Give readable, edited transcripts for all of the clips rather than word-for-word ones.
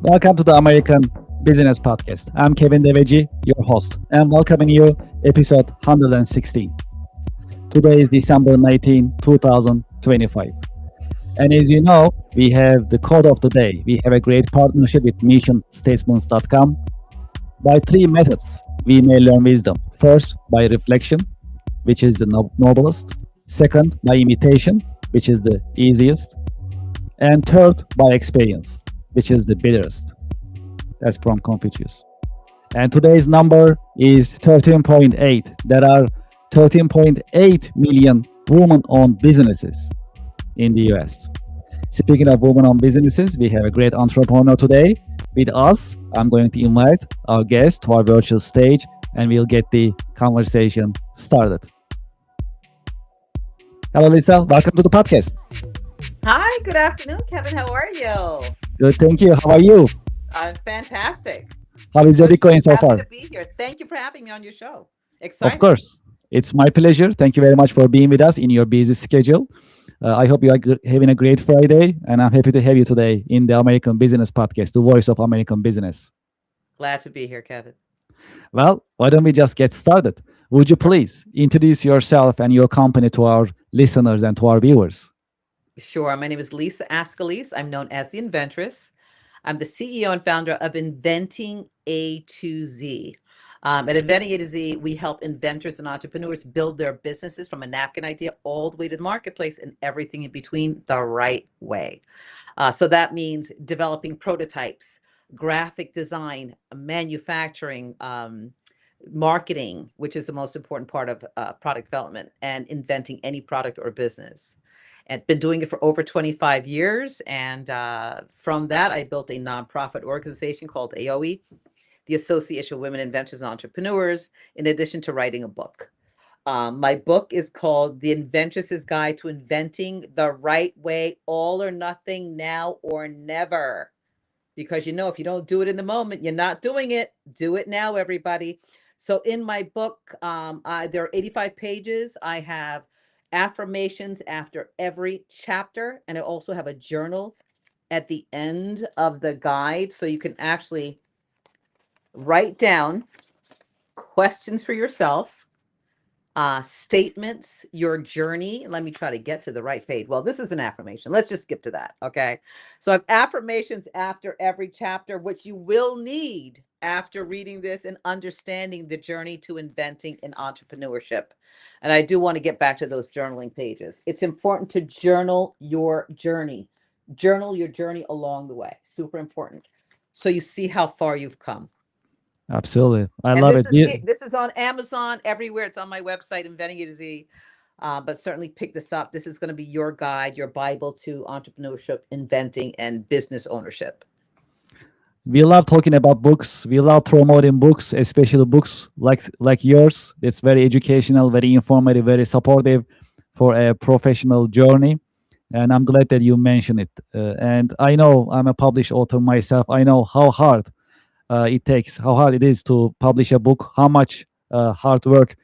Welcome to the American Business Podcast. I'm Kevin Deveji, your host, and welcoming you episode 116. Today is December 19, 2025. And as you know, we have the code of the day. We have a great partnership with missionstatements.com. By three methods, we may learn wisdom. First, by reflection, which is the noblest. Second, by imitation, which is the easiest. And third, by experience, which is the bitterest. That's from Confucius. And today's number is 13.8. There are 13.8 million women-owned businesses in the US. Speaking of women-owned businesses, we have a great entrepreneur today with us. I'm going to invite our guest to our virtual stage, and we'll get the conversation started. Hello, Lisa. Welcome to the podcast. Hi, good afternoon, Kevin. How are you? Good, thank you. How are you? I'm fantastic. How is your week going so Happy far? to be here. Thank you for having me on your show. Excited. Of course. It's my pleasure. Thank you very much for being with us in your busy schedule. I hope you are having a great Friday, and I'm happy to have you today in the American Business Podcast, the voice of American business. Glad to be here, Kevin. Well, why don't we just get started? Would you please introduce yourself and your company to our listeners and to our viewers? Sure. My name is Lisa Ascalise. I'm known as the Inventress. I'm the CEO and founder of Inventing A to Z. At Inventing A to Z, we help inventors and entrepreneurs build their businesses from a napkin idea all the way to the marketplace and everything in between the right way. So that means developing prototypes, graphic design, manufacturing, marketing, which is the most important part of product development, and inventing any product or business. And been doing it for over 25 years. And from that, I built a nonprofit organization called AOE, the Association of Women Inventors and Entrepreneurs, in addition to writing a book. My book is called The Inventress's Guide to Inventing the Right Way, All or Nothing, Now or Never. Because if you don't do it in the moment, you're not doing it. Do it now, everybody. So in my book, there are 85 pages. I have affirmations after every chapter, and I also have a journal at the end of the guide, so you can actually write down questions for yourself, statements, your journey. Let me try to get to the right page. Well, this is an affirmation. Let's just skip to that. Okay. So I have affirmations after every chapter, which you will need after reading this and understanding the journey to inventing in entrepreneurship. And I do want to get back to those journaling pages. It's important to journal your journey. Journal your journey along the way. Super important. So you see how far you've come. Absolutely. I And love it. this is on Amazon, everywhere. It's on my website, Inventing A to Z. But certainly pick this up. This is going to be your guide, your Bible to entrepreneurship, inventing, and business ownership. We love talking about books. We love promoting books, especially books like yours. It's very educational, very informative, very supportive for a professional journey. And I'm glad that you mentioned it. And I know I'm a published author myself. I know how hard how hard it is to publish a book, how much hard work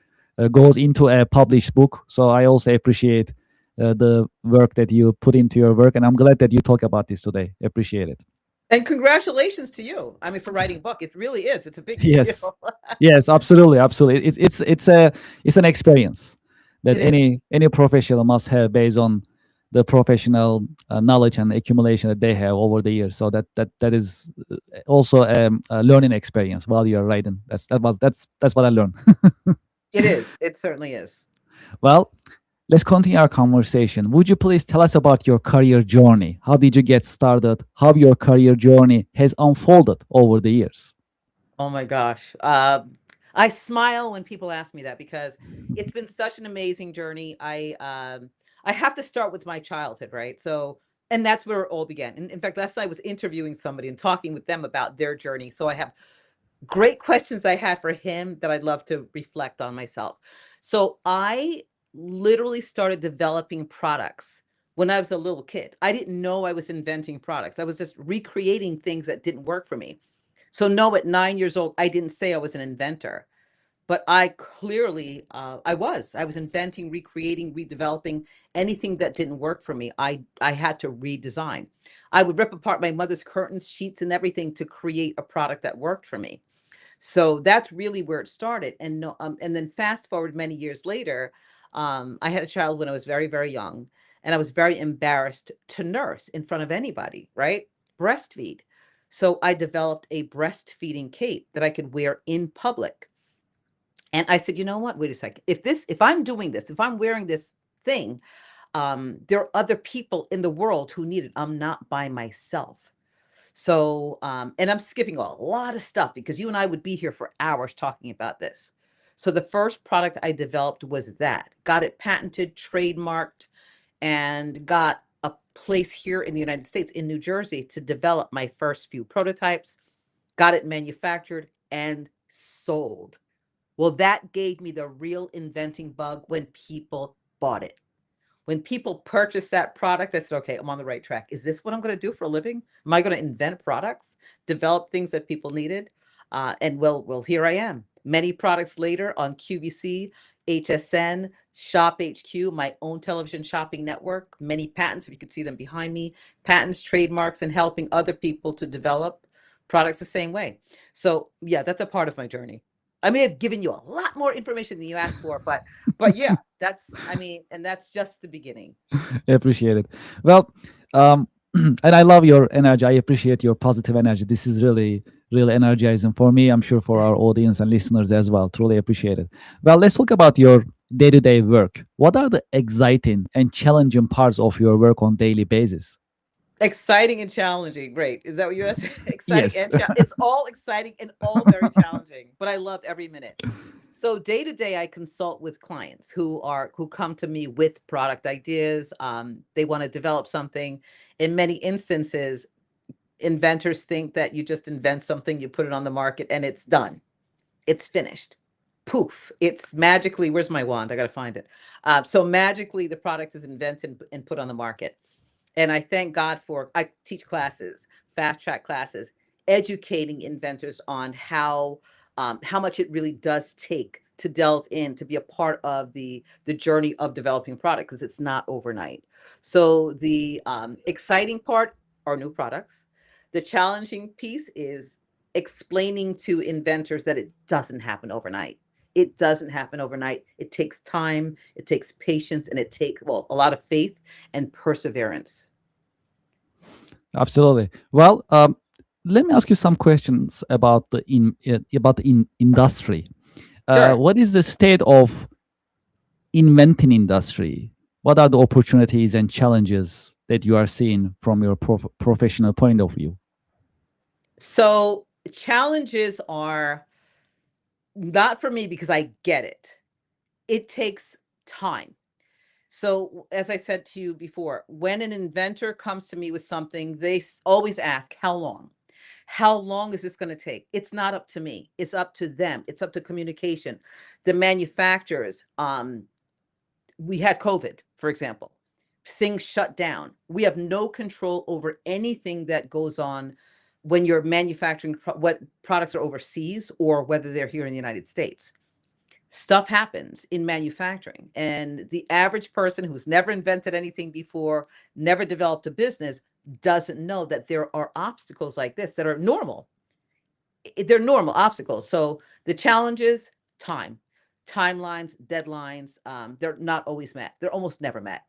goes into a published book. So I also appreciate the work that you put into your work. And I'm glad that you talk about this today. Appreciate it. And congratulations to you. I mean, for writing a book, it really is. It's a big Yes. deal. Yes, absolutely. It's an experience that any professional must have based on the professional knowledge and accumulation that they have over the years. So that is also a learning experience while you're writing. That's what I learned. It is. It certainly is. Well, let's continue our conversation. Would you please tell us about your career journey? How did you get started? How your career journey has unfolded over the years? Oh my gosh. I smile when people ask me that because it's been such an amazing journey. I have to start with my childhood, right? So, and that's where it all began. And in fact, last night I was interviewing somebody and talking with them about their journey. So I have great questions I had for him that I'd love to reflect on myself. So I literally started developing products when I was a little kid. I didn't know I was inventing products. I was just recreating things that didn't work for me. So no, at 9 years old, I didn't say I was an inventor, but I clearly, I was inventing, recreating, redeveloping anything that didn't work for me. I had to redesign. I would rip apart my mother's curtains, sheets, and everything to create a product that worked for me. So that's really where it started. And no, and then fast forward many years later, I had a child when I was very, very young, and I was very embarrassed to nurse in front of anybody, right? Breastfeed. So I developed a breastfeeding cape that I could wear in public. And I said, you know what? Wait a second. If I'm doing this, if I'm wearing this thing, there are other people in the world who need it. I'm not by myself. So, and I'm skipping a lot of stuff because you and I would be here for hours talking about this. So the first product I developed was that, got it patented, trademarked, and got a place here in the United States, in New Jersey, to develop my first few prototypes, got it manufactured and sold. Well, that gave me the real inventing bug when people bought it. When people purchase that product, I said, okay, I'm on the right track. Is this what I'm going to do for a living? Am I going to invent products, develop things that people needed? And well, here I am. Many products later on QVC, HSN, Shop HQ, my own television shopping network, many patents, if you could see them behind me, patents, trademarks, and helping other people to develop products the same way. So yeah, that's a part of my journey. I may have given you a lot more information than you asked for, but yeah, and that's just the beginning. Appreciate it. Well, um, and I love your energy. I appreciate your positive energy. This is really, really energizing for me. I'm sure for our audience and listeners as well. Truly appreciate it. Well, let's talk about your day-to-day work. What are the exciting and challenging parts of your work on daily basis? Exciting and challenging. Great. Is that what you asked? Exciting Yes. and it's all exciting and all very challenging, but I love every minute. So day to day, I consult with clients who come to me with product ideas. They want to develop something. In many instances, inventors think that you just invent something, you put it on the market, and it's done. It's finished. Poof! It's magically. Where's my wand? I got to find it. So magically, the product is invented and put on the market. And I thank God for I teach classes, fast track classes, educating inventors on how much it really does take to delve in to be a part of the journey of developing product because it's not overnight. So the exciting part are new products. The challenging piece is explaining to inventors that it doesn't happen overnight. It doesn't happen overnight. It takes time, it takes patience, and it takes, well, a lot of faith and perseverance. Absolutely. Well, let me ask you some questions about the industry. Sure. What is the state of inventing industry? What are the opportunities and challenges that you are seeing from your professional point of view? So challenges are not for me because I get it. It takes time. So, as I said to you before, when an inventor comes to me with something, they always ask, how long? How long is this going to take? It's not up to me. It's up to them. It's up to communication. The manufacturers, we had COVID, for example. Things shut down. We have no control over anything that goes on when you're manufacturing what products are overseas or whether they're here in the United States. Stuff happens in manufacturing, and the average person who's never invented anything before, never developed a business, doesn't know that there are obstacles like this that are normal. They're normal obstacles. So the challenge is time, timelines, deadlines. They're not always met. They're almost never met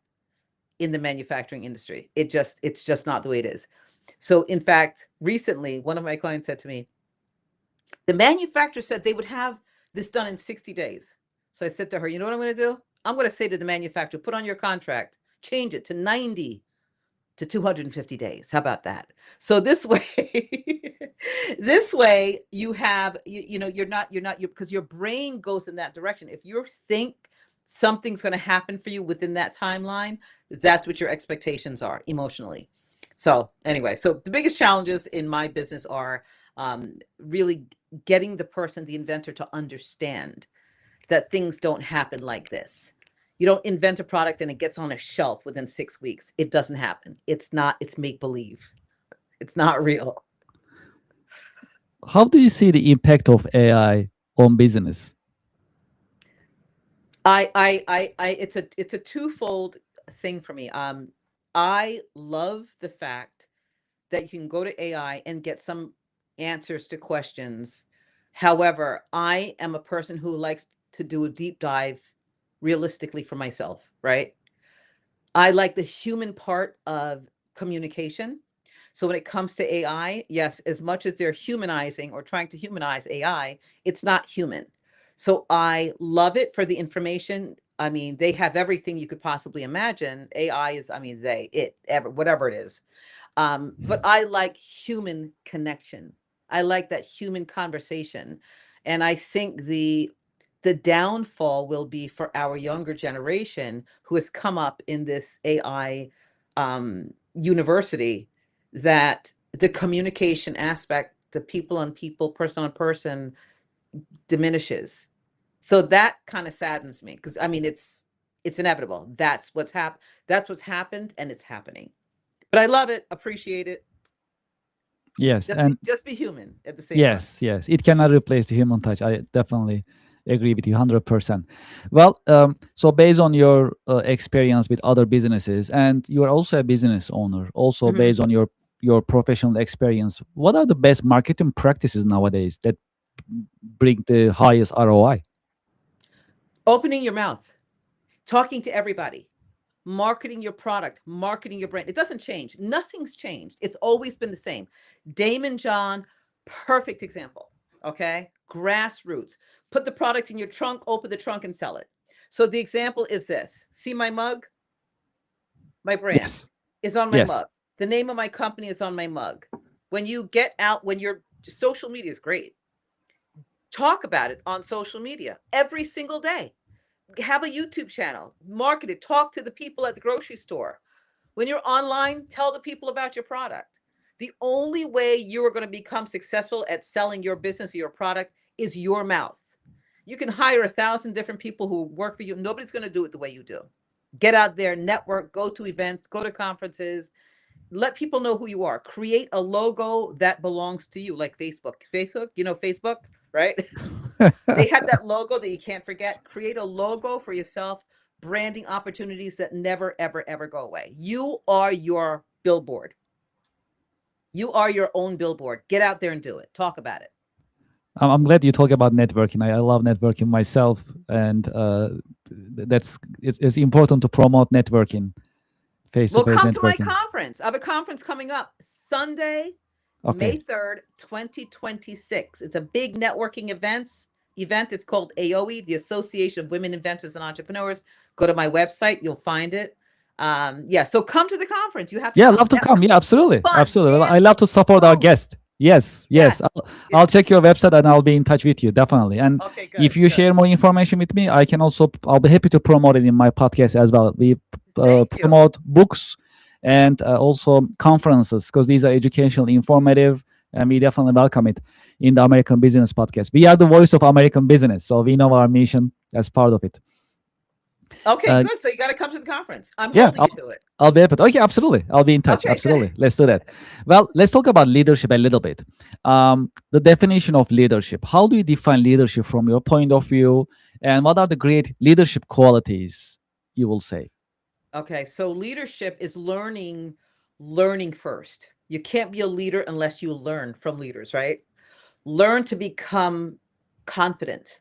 in the manufacturing industry. It's just not the way it is. So in fact, recently, one of my clients said to me, the manufacturer said they would have this done in 60 days. So I said to her, you know what I'm going to do? I'm going to say to the manufacturer, put on your contract, change it to 90 to 250 days. How about that? So this way, this way you have, you're not, because your brain goes in that direction. If you think something's going to happen for you within that timeline, that's what your expectations are emotionally. So anyway, so the biggest challenges in my business are really getting the person, the inventor, to understand that things don't happen like this. You don't invent a product and it gets on a shelf within 6 weeks. It doesn't happen. It's not, it's make believe. It's not real. How do you see the impact of AI on business? It's a twofold thing for me. I love the fact that you can go to AI and get some answers to questions. However, I am a person who likes to do a deep dive realistically for myself, right? I like the human part of communication. So when it comes to AI, yes, as much as they're humanizing or trying to humanize AI, it's not human. So I love it for the information. I mean, they have everything you could possibly imagine. AI is, I mean, whatever it is. But I like human connection. I like that human conversation. And I think the downfall will be for our younger generation who has come up in this AI university, that the communication aspect, the people on people, person on person, diminishes. So that kind of saddens me, because I mean it's inevitable. That's what's happened, and it's happening. But I love it, appreciate it. Yes, and Just be human at the same time. yes, it cannot replace the human touch. I definitely agree with you 100%. Well, so based on your experience with other businesses, and you are also a business owner, also Mhm. based on your professional experience, what are the best marketing practices nowadays that bring the highest ROI? Opening your mouth, talking to everybody, marketing your product, marketing your brand. It doesn't change. Nothing's changed. It's always been the same. Damon John, perfect example. Okay. Grassroots. Put the product in your trunk, open the trunk, and sell it. So the example is this: see my mug? My brand Yes, is on my yes. mug. The name of my company is on my mug. When you get out, when your social media is great, talk about it on social media every single day. Have a YouTube channel, market it, talk to the people at the grocery store. When you're online, tell the people about your product. The only way you are going to become successful at selling your business or your product is your mouth. You can hire 1,000 different people who work for you. Nobody's going to do it the way you do. Get out there, network, go to events, go to conferences, let people know who you are. Create a logo that belongs to you, like Facebook. Facebook, Facebook, right? They have that logo that you can't forget. Create a logo for yourself, branding opportunities that never, ever, ever go away. You are your billboard. You are your own billboard. Get out there and do it. Talk about it. I'm glad you talk about networking. I love networking myself, and it's important to promote networking, face to Well, face come to my networking. conference. I have a conference coming up Sunday, May Okay. 3rd, 2026. It's a big networking event. It's called AOE, the Association of Women Inventors and Entrepreneurs. Go to my website, you'll find it. Yeah, so come to the conference. You have to Yeah, come. love to come. Yeah, Networking, absolutely, fun, absolutely. Well, I love dancing, to support our food. guest. Yes. Yes. I'll check your website and I'll be in touch with you definitely. And Okay, good, if you good. share more information with me, I'll be happy to promote it in my podcast as well. We Thank you. promote books and also conferences because these are educational, informative, and we definitely welcome it in the American Business Podcast. We are the voice of American business, so we know our mission as part of it. Okay, Uh, good. So you got to come to the conference. I'm yeah, holding you to it. I'll be able to. Okay, absolutely. I'll be in touch. Okay, Absolutely. good. Let's do that. Well, let's talk about leadership a little bit. The definition of leadership. How do you define leadership from your point of view? And what are the great leadership qualities you will say? Okay, so leadership is learning first. You can't be a leader unless you learn from leaders, right? Learn to become confident.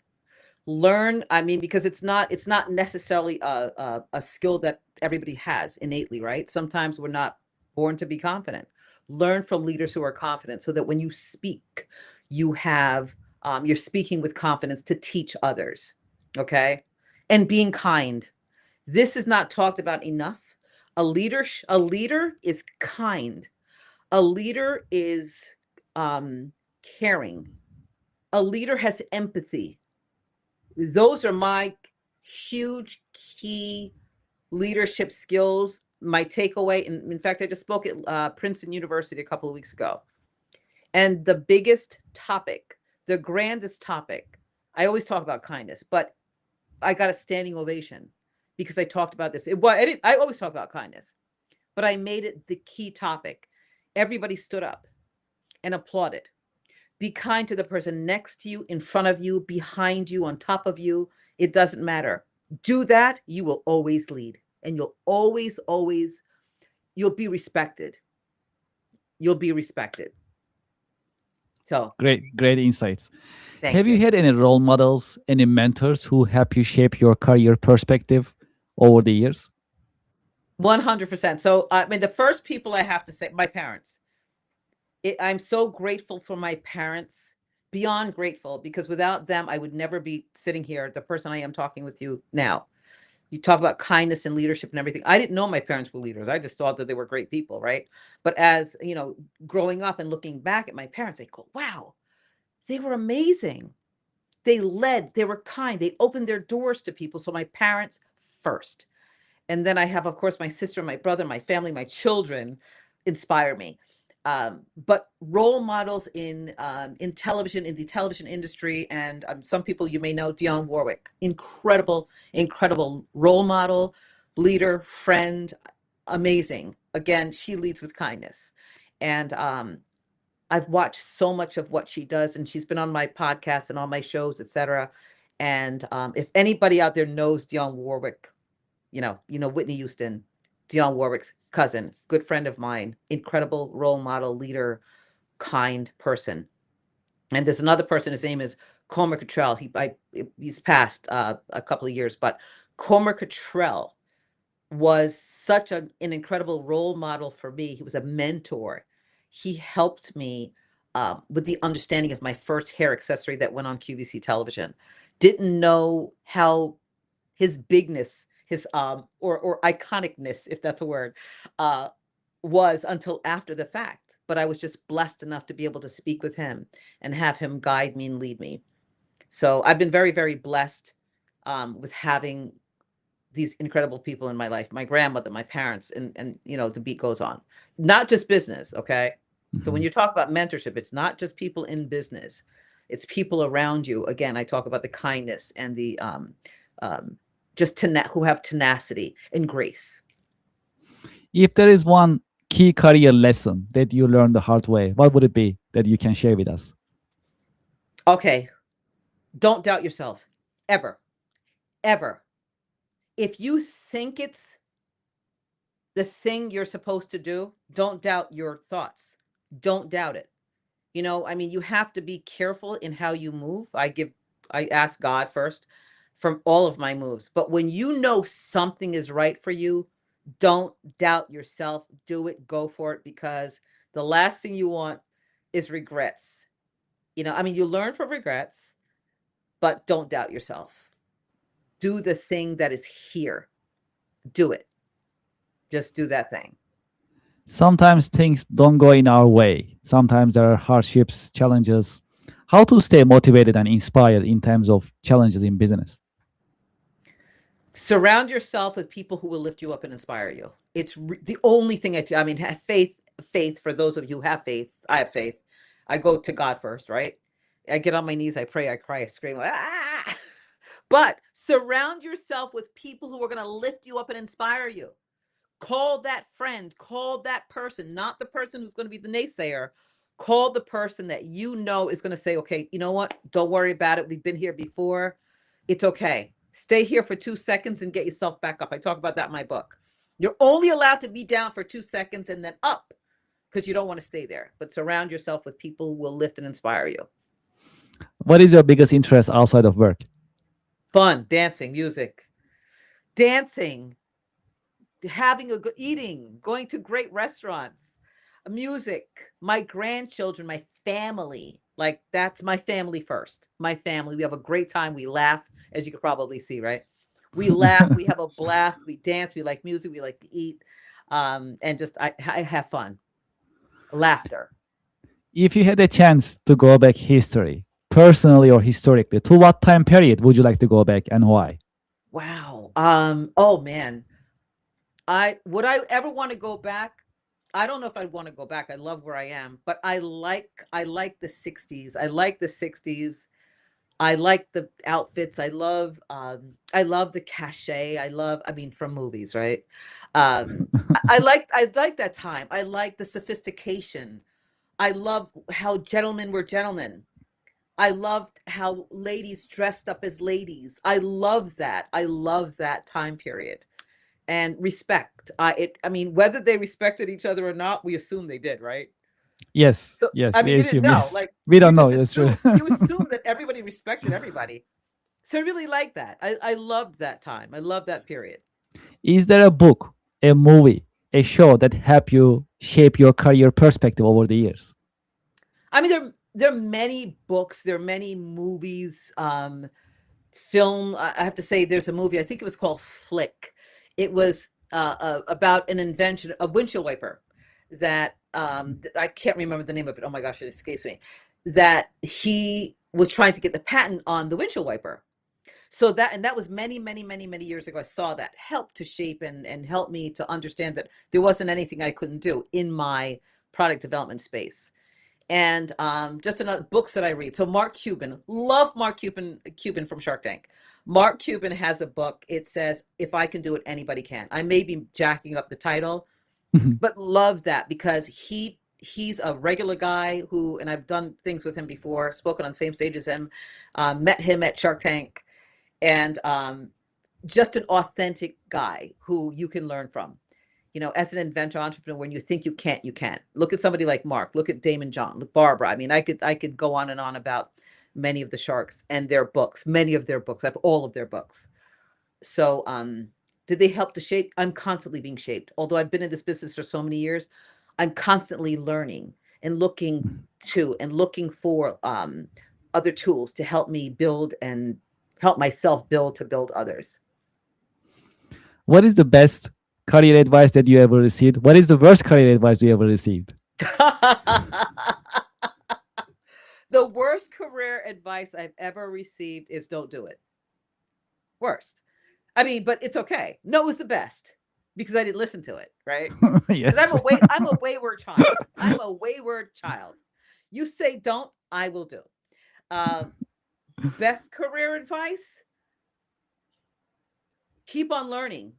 Learn, I mean, because it's not necessarily a skill that everybody has innately, right? Sometimes we're not born to be confident. Learn from leaders who are confident, so that when you speak, you have you're speaking with confidence to teach others. Okay, and being kind. This is not talked about enough. A leader is kind. A leader is caring. A leader has empathy. Those are my huge key leadership skills. My takeaway, and in fact, I just spoke at Princeton University a couple of weeks ago. And the biggest topic, the grandest topic, I always talk about kindness, but I got a standing ovation because I talked about this. I always talk about kindness, but I made it the key topic. Everybody stood up and applauded. Be kind to the person next to you, in front of you, behind you, on top of you. It doesn't matter. Do that, you will always lead, and you'll always, always, you'll be respected. you'll be respected. So Great insights. thank Have you you. had any role models, any mentors who help you shape your career perspective over the years? 100%. So, I mean, the first people I have to say, my parents. I'm so grateful for my parents, beyond grateful, because without them, I would never be sitting here, the person I am talking with you now. You talk about kindness and leadership and everything. I didn't know my parents were leaders. I just thought that they were great people, right? But as you know, growing up and looking back at my parents, I go, wow, they were amazing. They led, they were kind, they opened their doors to people. So my parents first. And then I have, of course, my sister, my brother, my family, my children inspire me. But role models in television, in the television industry, and some people you may know, Dionne Warwick, incredible, incredible role model, leader, friend, amazing. Again, she leads with kindness, and I've watched so much of what she does, and she's been on my podcast and on my shows, etc. And if anybody out there knows Dionne Warwick, Whitney Houston, Dionne Warwick's cousin, good friend of mine, incredible role model, leader, kind person. And there's another person. His name is Comer Cottrell. He's passed a couple of years, but Comer Cottrell was such an incredible role model for me. He was a mentor. He helped me with the understanding of my first hair accessory that went on QVC television. Didn't know how his bigness, his or iconicness, if that's a word, uh, was until after the fact. But I was just blessed enough to be able to speak with him and have him guide me and lead me. So I've been very, very blessed with having these incredible people in my life, my grandmother, my parents, and the beat goes on. Not just business, okay? So when Mhm. you talk about mentorship, it's not just people in business, it's people around you. Again, I talk about the kindness and the um, who have tenacity and grace. If there is one key career lesson that you learned the hard way, what would it be that you can share with us? Okay, don't doubt yourself, ever, ever. If you think it's the thing you're supposed to do, don't doubt your thoughts. Don't doubt it. I mean, you have to be careful in how you move. I ask God first from all of my moves. But when you know something is right for you, don't doubt yourself. Do it, go for it, because the last thing you want is regrets. I mean, you learn from regrets, but don't doubt yourself. Do the thing that is here. Do it. Just do that thing. Sometimes things don't go in our way. Sometimes there are hardships, challenges. How to stay motivated and inspired in times of challenges in business? Surround yourself with people who will lift you up and inspire you. It's the only thing I mean, have faith. Faith, for those of you who have faith, I have faith. I go to God first, right? I get on my knees, I pray, I cry, I scream, like, ah! But surround yourself with people who are going to lift you up and inspire you. Call that friend, call that person, not the person who's going to be the naysayer. Call the person that you know is going to say, okay, you know what? Don't worry about it. We've been here before. It's okay. Stay here for 2 seconds and get yourself back up. I talk about that in my book. You're only allowed to be down for 2 seconds and then up, because you don't want to stay there. But surround yourself with people who will lift and inspire you. What is your biggest interest outside of work? Fun, dancing, music, dancing, having a good eating, going to great restaurants, music, my grandchildren, my family. Like, that's my family first. My family. We have a great time. We laugh, as you could probably see, right? We laugh, we have a blast, we dance, we like music, we like to eat. And just I have fun. Laughter. If you had a chance to go back history, personally or historically, to what time period would you like to go back and why? Wow. Oh man. I would I ever want to go back? I don't know if I'd want to go back. I love where I am, but I like the 60s. I like the 60s. I like the outfits. I love the cachet. I mean, from movies, right? I like that time. I like the sophistication. I love how gentlemen were gentlemen. I loved how ladies dressed up as ladies. I love that. I love that time period. And respect. I mean, whether they respected each other or not, we assume they did, right? Yes, So yes, I we mean, you didn't assume, know. yes. Like We you don't know, just that's true. assume that everybody respected everybody. So I really like that. I loved that time. I love that period. Is there a book, a movie, a show that helped you shape your career perspective over the years? I mean, there are many books, there are many movies, film. I have to say, there's a movie. I think it was called Flick. It was about an invention, a windshield wiper that I can't remember the name of it. Oh my gosh, it escapes me. That he was trying to get the patent on the windshield wiper. So that was many, many, many, many years ago. I saw that helped to shape and help me to understand that there wasn't anything I couldn't do in my product development space. And just another books that I read. So Mark Cuban, love Mark Cuban from Shark Tank. Mark Cuban has a book. It says, "If I can do it, anybody can." I may be jacking up the title, Mhm. but love that because he's a regular guy who, and I've done things with him before, spoken on same stage as him, met him at Shark Tank, and just an authentic guy who you can learn from. As an inventor entrepreneur, when you think you can't, you can. Look at somebody like Mark. Look at Damon John. Look, Barbara. I mean, I could go on and on about many of the sharks and their books. Many of their books. I have all of their books. So, did they help to shape? I'm constantly being shaped. Although I've been in this business for so many years, I'm constantly learning and looking for other tools to help me build and help myself build to build others. What is the best career advice that you ever received? What is the worst career advice you ever received? The worst career advice I've ever received is don't do it. Worst. I mean, but it's okay. No, it was the best because I didn't listen to it, right? Because Yes. I'm a wayward child. I'm a wayward child. You say don't, I will do. Um, Best career advice: keep on learning,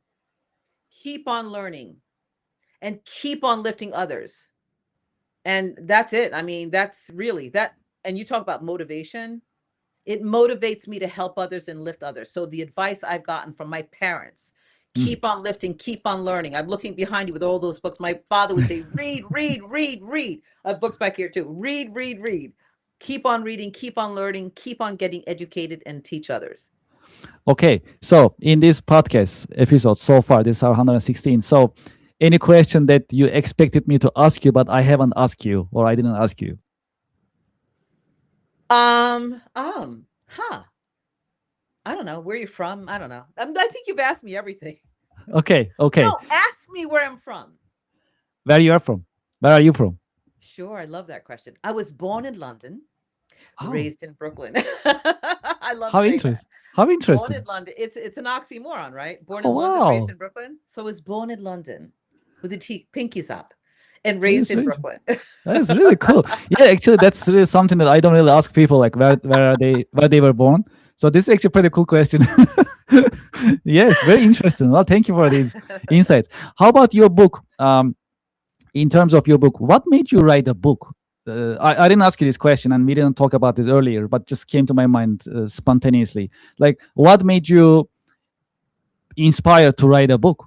keep on learning, and keep on lifting others. And that's it. I mean, that's really that. And you talk about motivation. It motivates me to help others and lift others. So the advice I've gotten from my parents, Mm. keep on lifting, keep on learning. I'm looking behind you with all those books. My father would say, read, read, read, read. I have books back here too. Read, read, read. Keep on reading, keep on learning, keep on getting educated and teach others. Okay, so in this podcast episode so far, this is our 116. So, any question that you expected me to ask you, but I haven't asked you, or I didn't ask you? Huh. I don't know. Where you from? I don't know. I think you've asked me everything. Okay, okay. No, ask me where I'm from. Where you are from? Where are you from? Sure, I love that question. I was born in London, Oh, raised in Brooklyn. I love how saying that. interesting. How Born in interesting. London. It's an oxymoron, right? Born Oh, in London, raised wow. in Brooklyn. So I was born in London with the pinkies up and That raised is in really, Brooklyn. that is really cool. Yeah, actually, that's really something that I don't really ask people, like where they were born. So this is actually a pretty cool question. Yes, very interesting. Well, thank you for these insights. How about your book? In terms of your book, what made you write a book? I didn't ask you this question, and we didn't talk about this earlier, but just came to my mind spontaneously. Like, what made you inspired to write a book?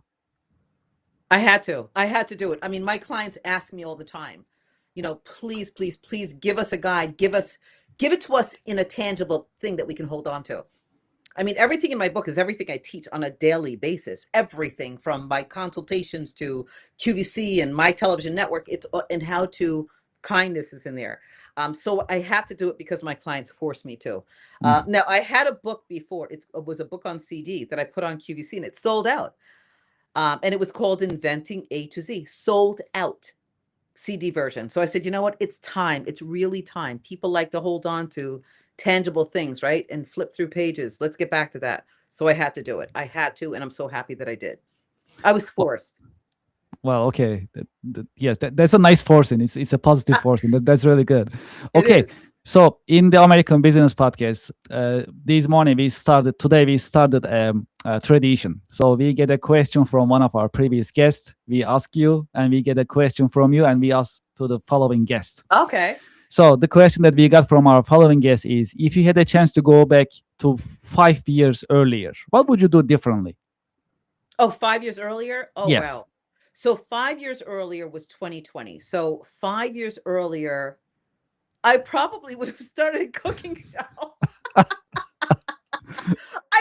I had to. I had to do it. I mean, my clients ask me all the time, please, please, please give us a guide. Give it to us in a tangible thing that we can hold on to. I mean, everything in my book is everything I teach on a daily basis. Everything from my consultations to QVC and my television network. It's and how to kindness is in there. So I had to do it because my clients forced me to. Mm. Now I had a book before. It was a book on CD that I put on QVC and it sold out. And it was called Inventing A to Z. Sold out. CD version. So I said, you know what? It's time. It's really time. People like to hold on to tangible things, right? And flip through pages. Let's get back to that. So I had to do it. I had to, and I'm so happy that I did. I was forced. Well, okay. Yes, that's a nice forcing. It's a positive Ah, forcing. That's really good. it Okay, is. so in the American Business Podcast, this morning today we started a tradition. So we get a question from one of our previous guests. We ask you, and we get a question from you, and we ask to the following guest. Okay. So the question that we got from our following guest is: if you had a chance to go back to 5 years earlier, what would you do differently? Oh, 5 years earlier? Oh, Yes. wow. So 5 years earlier was 2020. So 5 years earlier, I probably would have started a cooking show. I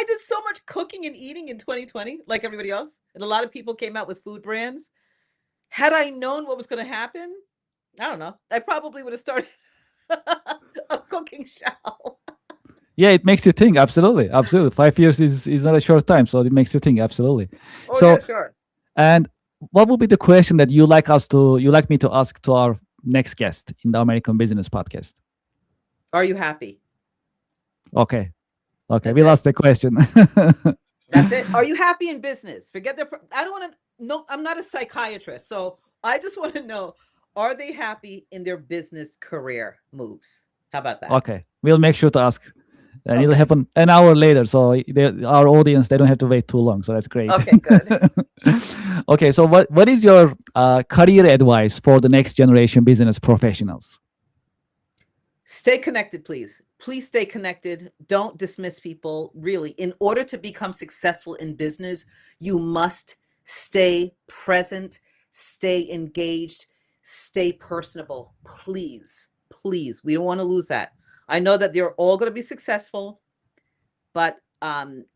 did so much cooking and eating in 2020, like everybody else. And a lot of people came out with food brands. Had I known what was going to happen, I don't know. I probably would have started a cooking show. Yeah, it makes you think. Absolutely, absolutely. 5 years is not a short time, so it makes you think. Absolutely. Oh, So, yeah, sure. and what would be the question that you like me to ask to our next guest in the American Business Podcast? Are you happy? Okay, That's we it. lost the question. That's it. Are you happy in business? Forget their. I don't want to. No, I'm not a psychiatrist, so I just want to know: are they happy in their business career moves? How about that? Okay, we'll make sure to ask, and it'll Okay. happen an hour later. So our audience, they don't have to wait too long. So that's great. Okay, good. Okay, so what is your career advice for the next generation business professionals? Stay connected, please. Please stay connected. Don't dismiss people. Really, in order to become successful in business, you must stay present, stay engaged, stay personable. Please, please. We don't want to lose that. I know that they're all going to be successful, but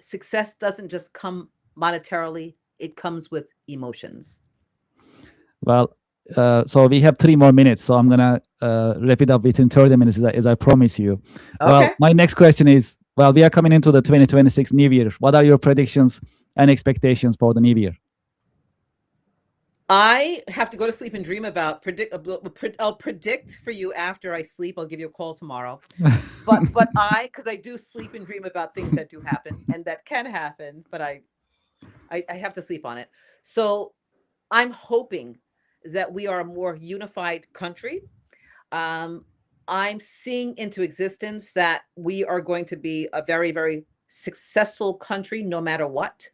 success doesn't just come monetarily, it comes with emotions. Well, so we have 3 more minutes, so I'm gonna wrap it up within 30 minutes, as I promise you. Well, Okay. my next question is: well, we are coming into the 2026 New Year. What are your predictions and expectations for the New Year? I have to go to sleep and dream about I'll predict for you after I sleep. I'll give you a call tomorrow. But because I do sleep and dream about things that do happen and that can happen, but I have to sleep on it. So I'm hoping that we are a more unified country. I'm seeing into existence that we are going to be a very, very successful country no matter what.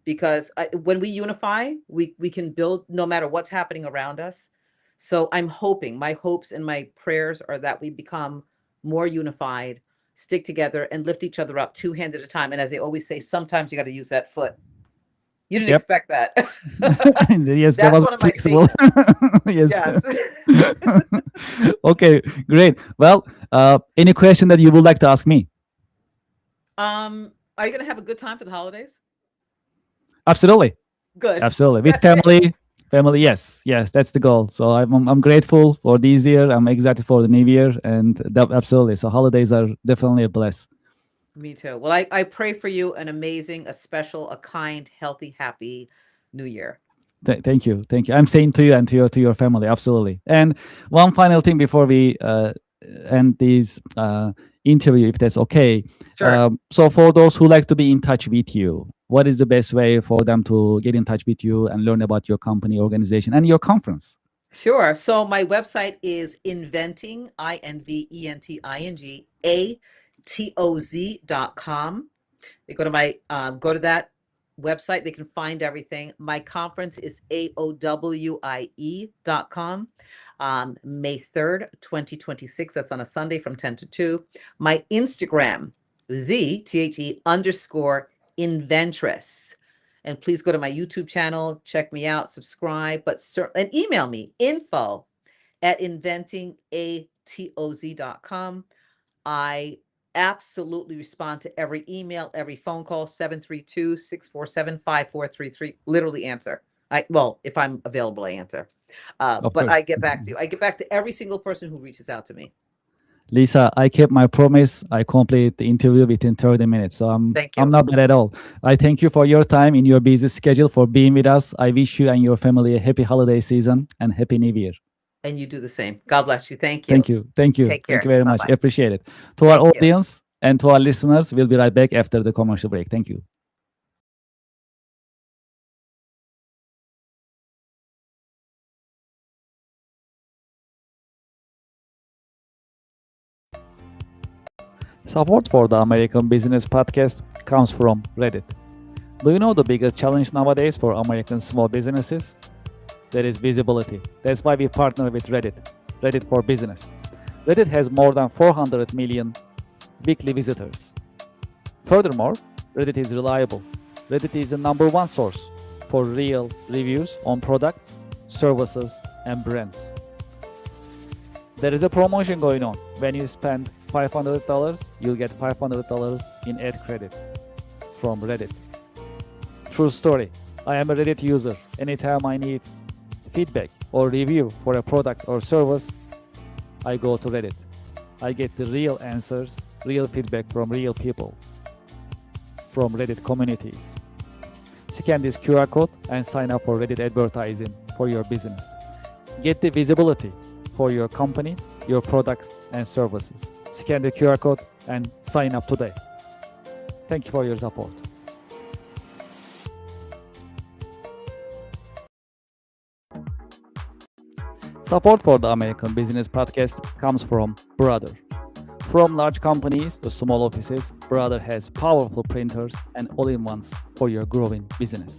Because when we unify, we can build no matter what's happening around us. So I'm hoping, my hopes and my prayers are that we become more unified, stick together, and lift each other up 2 hands at a time. And as they always say, sometimes you got to use that foot. You didn't Yep. expect that. Yes, that That's was one of my flexible. Yes. Okay, great. Well, any question that you would like to ask me? Are you going to have a good time for the holidays? Absolutely, Good. absolutely. With That's it. family. Yes, that's the goal. So I'm grateful for this year. I'm excited for the new year, and absolutely. So holidays are definitely a bless. Me too. Well, I pray for you an amazing, a special, a kind, healthy, happy New Year. Thank you, thank you. I'm saying to you and to your family, absolutely. And one final thing before we end this interview, if that's okay. Sure. So for those who like to be in touch with you, what is the best way for them to get in touch with you and learn about your company, organization, and your conference? Sure. So my website is inventing, INVENTING, They go to that website. They can find everything. My conference is AOWIE.com. May 3rd, 2026. That's on a Sunday from 10 to 2. My Instagram, _Inventress. And please go to my YouTube channel, check me out, subscribe, and email me, info@inventingatoz.com. I absolutely respond to every email, every phone call, 732-647-5433. Literally answer. If I'm available, I answer. Of But course. I get back to you. I get back to every single person who reaches out to me. Lisa, I kept my promise. I complete the interview within 30 minutes. So Thank I'm you. not bad at all. I thank you for your time in your busy schedule, for being with us. I wish you and your family a happy holiday season and happy new year. And you do the same. God bless you. Thank you. Thank you. Thank you. Take Thank you care. very much. Bye-bye. Appreciate it. To our Thank you. audience and to our listeners, we'll be right back after the commercial break. Thank you. Support for the American Business Podcast comes from Reddit. Do you know the biggest challenge nowadays for American small businesses? That is visibility. That's why we partner with Reddit for Business. Reddit has more than 400 million weekly visitors. Furthermore, Reddit is reliable. Reddit is the number one source for real reviews on products, services, and brands. There is a promotion going on. When you spend $500, you'll get $500 in ad credit from Reddit. True story. I am a Reddit user. Anytime I need feedback or review for a product or service, I go to Reddit. I get the real answers, real feedback from real people, from Reddit communities. Scan this QR code and sign up for Reddit advertising for your business. Get the visibility for your company, your products, and services. Scan the QR code and sign up today. Thank you for your support. Support for the American Business Podcast comes from Brother. From large companies to small offices, Brother has powerful printers and all-in-ones for your growing business.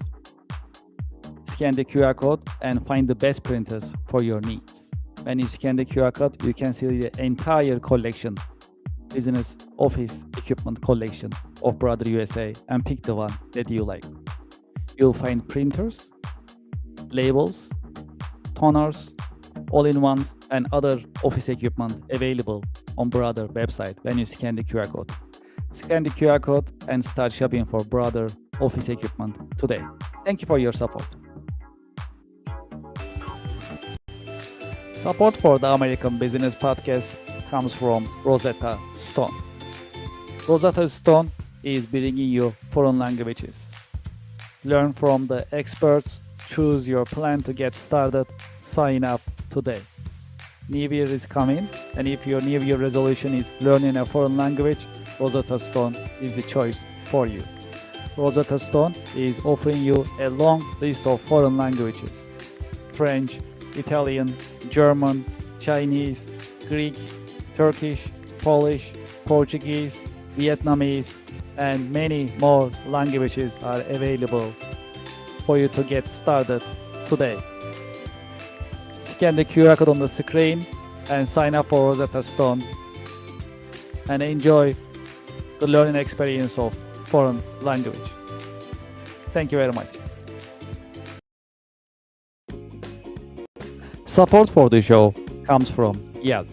Scan the QR code and find the best printers for your needs. When you scan the QR code, you can see the entire collection, business office equipment collection of Brother USA, and pick the one that you like. You'll find printers, labels, toners, all-in-ones, and other office equipment available on Brother website when you scan the QR code. Scan the QR code and start shopping for Brother office equipment today. Thank you for your support. Support for the American Business Podcast comes from Rosetta Stone. Rosetta Stone is bringing you foreign languages. Learn from the experts, choose your plan to get started, sign up today. New Year is coming, and if your New Year resolution is learning a foreign language, Rosetta Stone is the choice for you. Rosetta Stone is offering you a long list of foreign languages: French, Italian, German, Chinese, Greek, Turkish, Polish, Portuguese, Vietnamese, and many more languages are available for you to get started today. Scan the QR code on the screen and sign up for Rosetta Stone and enjoy the learning experience of foreign language. Thank you very much. Support for the show comes from Yelp.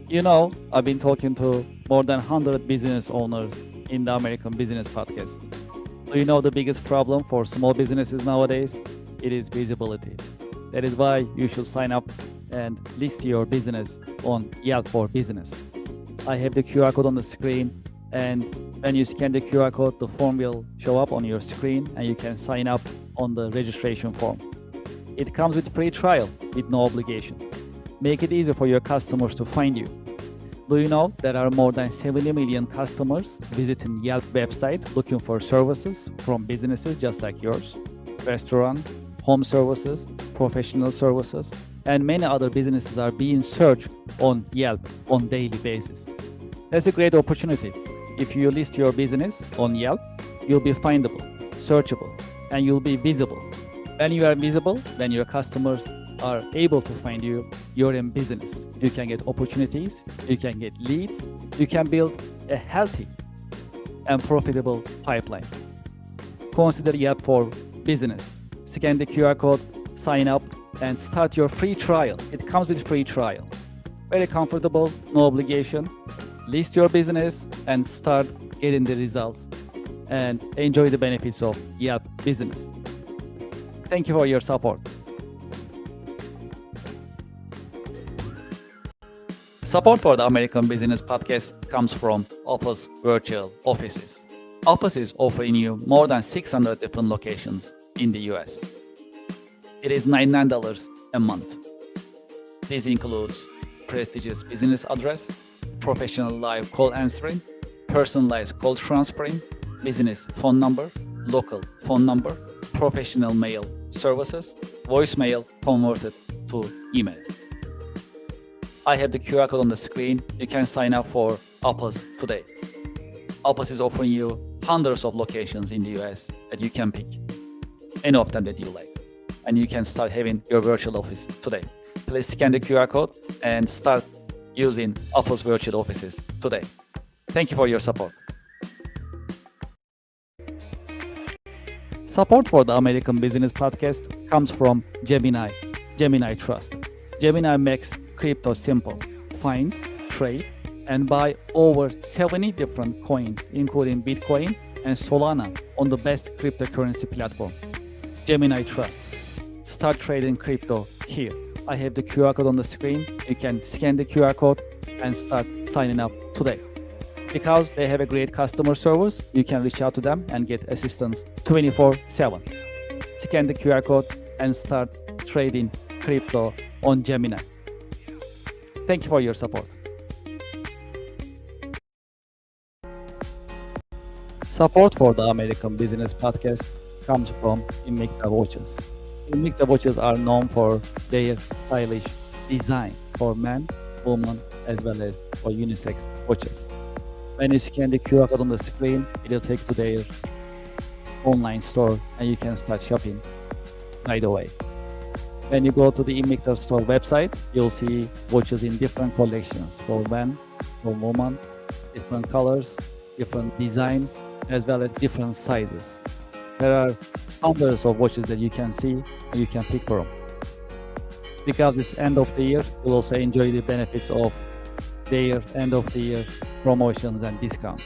You know, I've been talking to more than 100 business owners in the American Business Podcast. Do you know the biggest problem for small businesses nowadays? It is visibility. That is why you should sign up and list your business on Yelp for Business. I have the QR code on the screen, and when you scan the QR code, the form will show up on your screen and you can sign up on the registration form. It comes with free trial with no obligation. Make it easy for your customers to find you. Do you know there are more than 70 million customers visiting Yelp website looking for services from businesses just like yours? Restaurants, home services, professional services, and many other businesses are being searched on Yelp on daily basis. That's a great opportunity. If you list your business on Yelp, you'll be findable, searchable, and you'll be visible. When you are visible, when your customers are able to find you, you're in business. You can get opportunities, you can get leads, you can build a healthy and profitable pipeline. Consider Yelp for Business. Scan the QR code, sign up, and start your free trial. It comes with free trial. Very comfortable, no obligation. List your business and start getting the results and enjoy the benefits of Yelp Business. Thank you for your support. Support for the American Business Podcast comes from Office Virtual Offices. Office is offering you more than 600 different locations in the US. It is $99 a month. This includes prestigious business address, professional live call answering, personalized call transferring, business phone number, local phone number, professional mail services, voicemail converted to email. I have the QR code on the screen. You can sign up for Office today. Office is offering you hundreds of locations in the US that you can pick, any of them that you like, and you can start having your virtual office today. Please scan the QR code and start using Office Virtual Offices today. Thank you for your support. Support for the American Business Podcast comes from Gemini Trust. Gemini makes crypto simple. Find, trade, and buy over 70 different coins, including Bitcoin and Solana, on the best cryptocurrency platform. Gemini Trust. Start trading crypto here. I have the QR code on the screen. You can scan the QR code and start signing up today. Because they have a great customer service, you can reach out to them and get assistance 24/7. Scan the QR code and start trading crypto on Gemini. Thank you for your support. Support for the American Business Podcast comes from Invicta Watches. Invicta Watches are known for their stylish design for men, women, as well as for unisex watches. When you scan the QR code on the screen, it will take to their online store and you can start shopping right away. When you go to the Invicta store website, you'll see watches in different collections for men, for women, different colors, different designs, as well as different sizes. There are hundreds of watches that you can see and you can pick from. Because it's end of the year, you'll also enjoy the benefits of their end of the year promotions and discounts.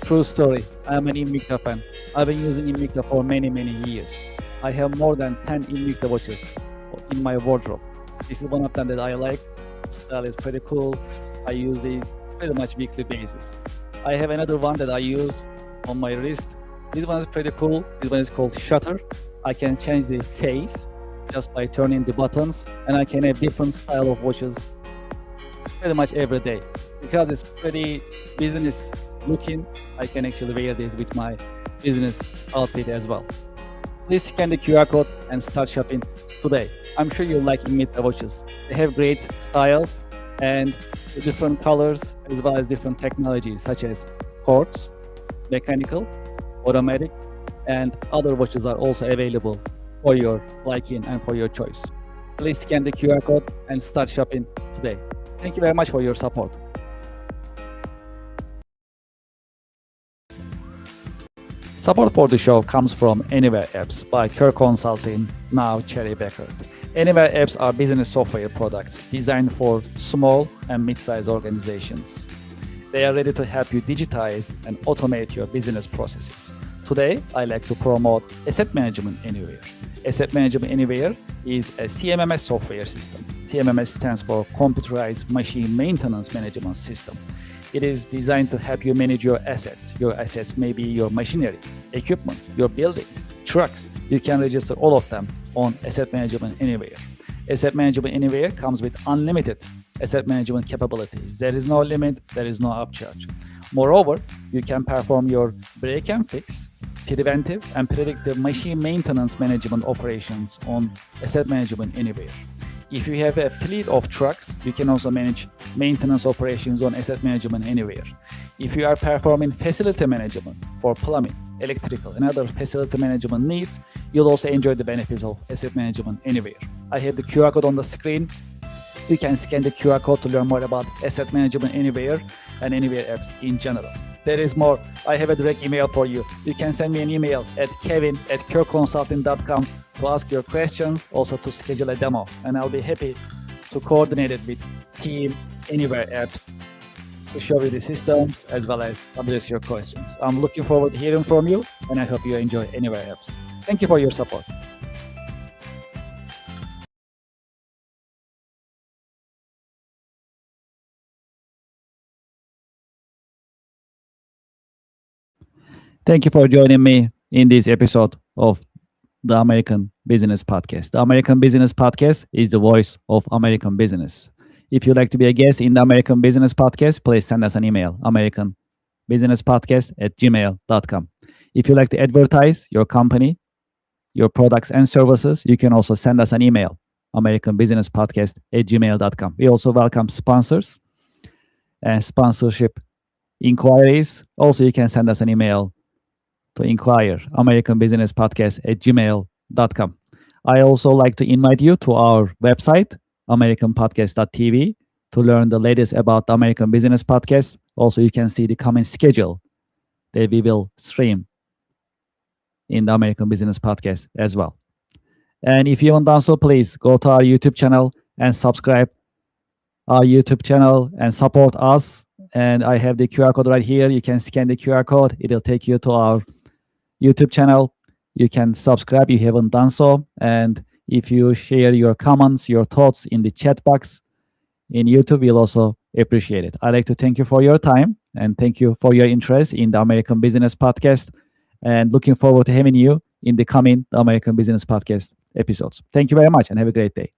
True story, I'm an Invicta fan. I've been using Invicta for many years. I have more than 10 Invicta watches in my wardrobe. This is one of them that I like. The style is pretty cool. I use these pretty much weekly basis. I have another one that I use on my wrist. This one is pretty cool. This one is called Shutter. I can change the face just by turning the buttons, and I can have different style of watches pretty much every day. Because it's pretty business looking, I can actually wear this with my business outfit as well. Please scan the QR code and start shopping today. I'm sure you'll like Invicta watches. They have great styles and different colors, as well as different technologies such as quartz, mechanical, automatic, and other watches are also available for your liking and for your choice. Please scan the QR code and start shopping today. Thank you very much for your support. Support for the show comes from Anywhere Apps by Kerr Consulting, now Cherry Beckert. Anywhere Apps are business software products designed for small and mid-sized organizations. They are ready to help you digitize and automate your business processes. Today, I like to promote Asset Management Anywhere. Asset Management Anywhere is a CMMS software system. CMMS stands for Computerized Machine Maintenance Management System. It is designed to help you manage your assets. Your assets may be your machinery, equipment, your buildings, trucks. You can register all of them on Asset Management Anywhere. Asset Management Anywhere comes with unlimited asset management capabilities. There is no limit, there is no upcharge. Moreover, you can perform your break and fix, preventive and predictive machine maintenance management operations on Asset Management Anywhere. If you have a fleet of trucks, you can also manage maintenance operations on Asset Management Anywhere. If you are performing facility management for plumbing, electrical, and other facility management needs, you'll also enjoy the benefits of Asset Management Anywhere. I have the QR code on the screen. You can scan the QR code to learn more about Asset Management Anywhere and Anywhere apps in general. There is more. I have a direct email for you. You can send me an email at kevin@kerconsulting.com to ask your questions, also to schedule a demo, and I'll be happy to coordinate it with Team Anywhere apps to show you the systems as well as address your questions. I'm looking forward to hearing from you, and I hope you enjoy Anywhere apps. Thank you for your support. Thank you for joining me in this episode of the American Business Podcast. The American Business Podcast is the voice of American business. If you'd like to be a guest in the American Business Podcast, please send us an email, americanbusinesspodcast@gmail.com. If you'd like to advertise your company, your products and services, you can also send us an email, americanbusinesspodcast@gmail.com. We also welcome sponsors and sponsorship inquiries. Also, you can send us an email to inquire, americanbusinesspodcast@gmail.com. I also like to invite you to our website, americanpodcast.tv, to learn the latest about the American Business Podcast. Also, you can see the coming schedule that we will stream in the American Business Podcast as well. And if you haven't done so, please go to our YouTube channel and subscribe our YouTube channel and support us. And I have the QR code right here. You can scan the QR code. It'll take you to our YouTube channel. You can subscribe if you haven't done so. And if you share your comments, your thoughts in the chat box in YouTube, we'll also appreciate it. I'd like to thank you for your time and thank you for your interest in the American Business Podcast. And looking forward to having you in the coming American Business Podcast episodes. Thank you very much and have a great day.